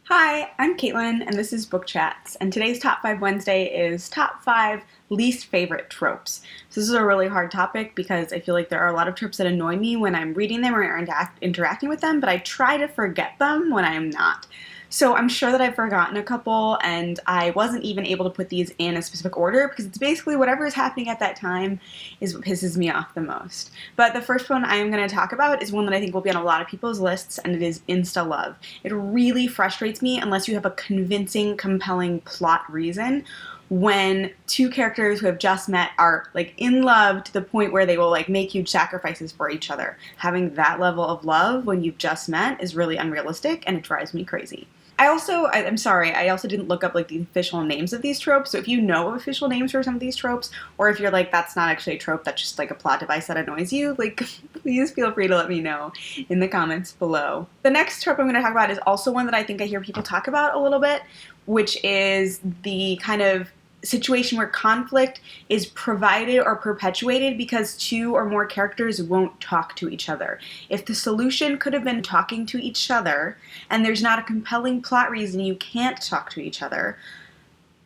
Hi, I'm Caitlin, and this is Book Chats, and today's Top 5 Wednesday is Top 5 Least Favorite Tropes. So this is a really hard topic because I feel like there are a lot of tropes that annoy me when I'm reading them or interacting with them, but I try to forget them when I'm not. So I'm sure that I've forgotten a couple, and I wasn't even able to put these in a specific order because it's basically whatever is happening at that time is what pisses me off the most. But the first one I am going to talk about is one that I think will be on a lot of people's lists, and it is Instalove. It really frustrates me unless you have a convincing, compelling plot reason when two characters who have just met are like in love to the point where they will like make huge sacrifices for each other. Having that level of love when you've just met is really unrealistic, and it drives me crazy. I'm sorry, I also didn't look up like the official names of these tropes, so if you know official names for some of these tropes, or if you're like, that's not actually a trope, that's just like a plot device that annoys you, like, please feel free to let me know in the comments below. The next trope I'm going to talk about is also one that I think I hear people talk about a little bit, which is the kind of situation where conflict is provided or perpetuated because two or more characters won't talk to each other. If the solution could have been talking to each other and there's not a compelling plot reason you can't talk to each other,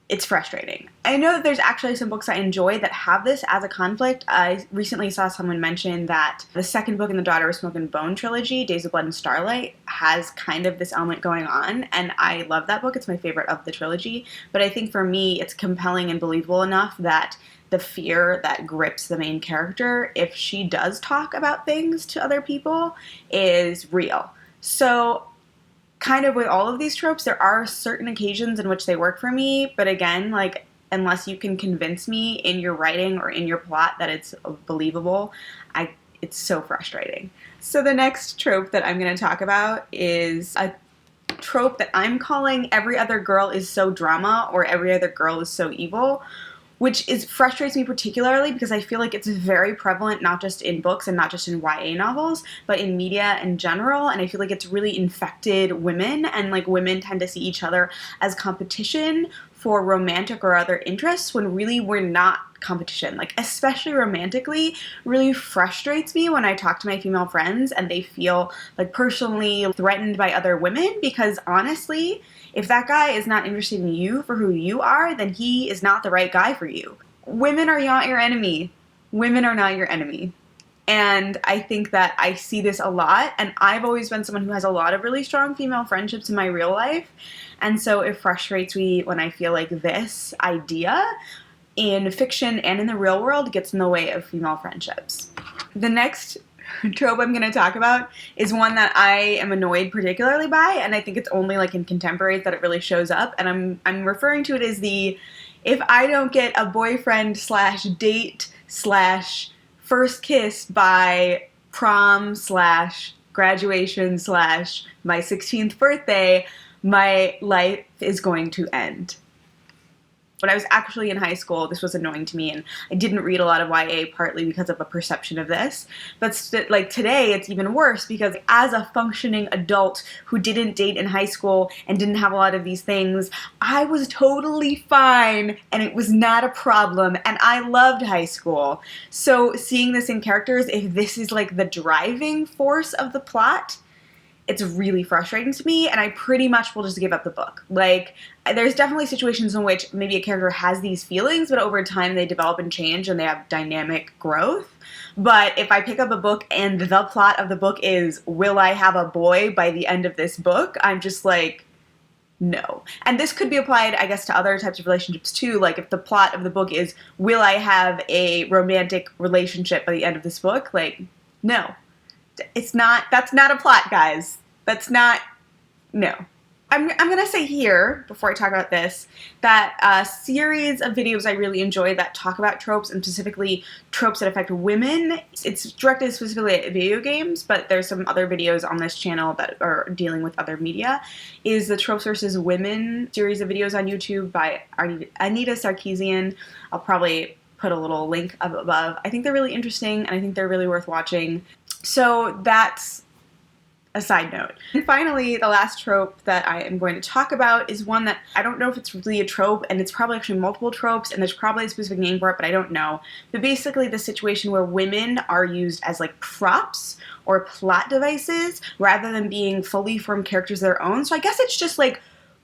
it's frustrating. I know that there's actually some books I enjoy that have this as a conflict. I recently saw someone mention that the second book in the Daughter of Smoke and Bone trilogy, Days of Blood and Starlight, has kind of this element going on, and I love that book. It's my favorite of the trilogy, but I think for me it's compelling and believable enough that the fear that grips the main character if she does talk about things to other people is real. So kind of with all of these tropes, there are certain occasions in which they work for me, but again, like, unless you can convince me in your writing or in your plot that it's believable, it's so frustrating. So the next trope that I'm going to talk about is a trope that I'm calling every other girl is so drama or every other girl is so evil, which frustrates me particularly because I feel like it's very prevalent not just in books and not just in YA novels, but in media in general, and I feel like it's really infected women, and like women tend to see each other as competition for romantic or other interests when really we're not competition. Like, especially romantically, really frustrates me when I talk to my female friends and they feel like personally threatened by other women, because honestly, if that guy is not interested in you for who you are, then he is not the right guy for you. Women are not your enemy. Women are not your enemy. And I think that I see this a lot, and I've always been someone who has a lot of really strong female friendships in my real life, and so it frustrates me when I feel like this idea in fiction and in the real world gets in the way of female friendships. The next trope I'm going to talk about is one that I am annoyed particularly by, and I think it's only like in contemporaries that it really shows up, and I'm referring to it as the if I don't get a boyfriend slash date slash first kiss by prom slash graduation slash my 16th birthday, my life is going to end. When I was actually in high school, this was annoying to me, and I didn't read a lot of YA partly because of a perception of this. But like today, it's even worse because as a functioning adult who didn't date in high school and didn't have a lot of these things, I was totally fine, and it was not a problem, and I loved high school. So seeing this in characters, if this is like the driving force of the plot, it's really frustrating to me, and I pretty much will just give up the book. Like, there's definitely situations in which maybe a character has these feelings, but over time they develop and change and they have dynamic growth. But if I pick up a book and the plot of the book is, will I have a boy by the end of this book? I'm just like, no. And this could be applied, I guess, to other types of relationships too. Like, if the plot of the book is, will I have a romantic relationship by the end of this book? Like, no. That's not a plot, guys. That's not, no. I'm going to say here, before I talk about this, that a series of videos I really enjoy that talk about tropes, and specifically tropes that affect women. It's directed specifically at video games, but there's some other videos on this channel that are dealing with other media, is the Tropes versus Women series of videos on YouTube by Anita Sarkeesian. I'll probably put a little link up above. I think they're really interesting, and I think they're really worth watching. So that's a side note. And finally, the last trope that I am going to talk about is one that I don't know if it's really a trope, and it's probably actually multiple tropes, and there's probably a specific name for it, but I don't know. But basically the situation where women are used as like props or plot devices rather than being fully formed characters of their own. So I guess it's just like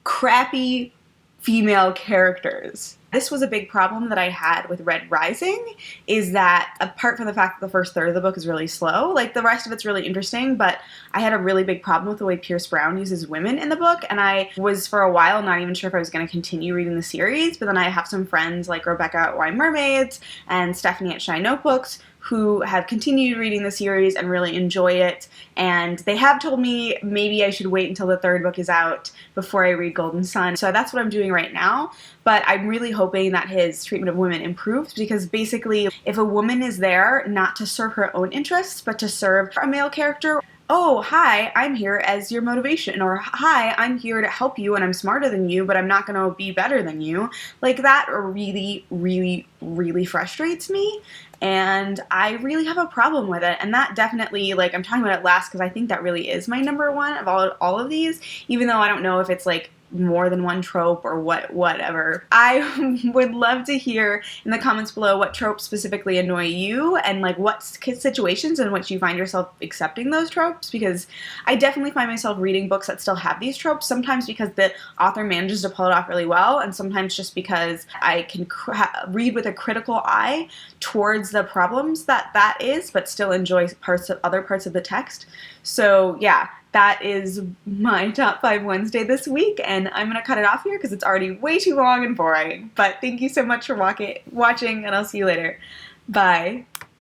crappy female characters. This was a big problem that I had with Red Rising, is that apart from the fact that the first third of the book is really slow, like the rest of it's really interesting, but I had a really big problem with the way Pierce Brown uses women in the book, and I was for a while not even sure if I was going to continue reading the series, but then I have some friends like Rebecca at Why Mermaids and Stephanie at Shy Notebooks who have continued reading the series and really enjoy it, and they have told me maybe I should wait until the third book is out before I read Golden Sun. So that's what I'm doing right now, but I'm really hoping that his treatment of women improves, because basically if a woman is there not to serve her own interests but to serve a male character, oh, hi, I'm here as your motivation, or hi, I'm here to help you and I'm smarter than you, but I'm not going to be better than you. Like, that really, really, really frustrates me, and I really have a problem with it. And that definitely, like, I'm talking about it last because I think that really is my number one of all of these, even though I don't know if it's, like, more than one trope or whatever. I would love to hear in the comments below what tropes specifically annoy you, and like what situations in which you find yourself accepting those tropes, because I definitely find myself reading books that still have these tropes, sometimes because the author manages to pull it off really well, and sometimes just because I can read with a critical eye towards the problems that is, but still enjoy other parts of the text. So yeah, that is my Top 5 Wednesday this week, and I'm going to cut it off here because it's already way too long and boring. But thank you so much for watching, and I'll see you later. Bye.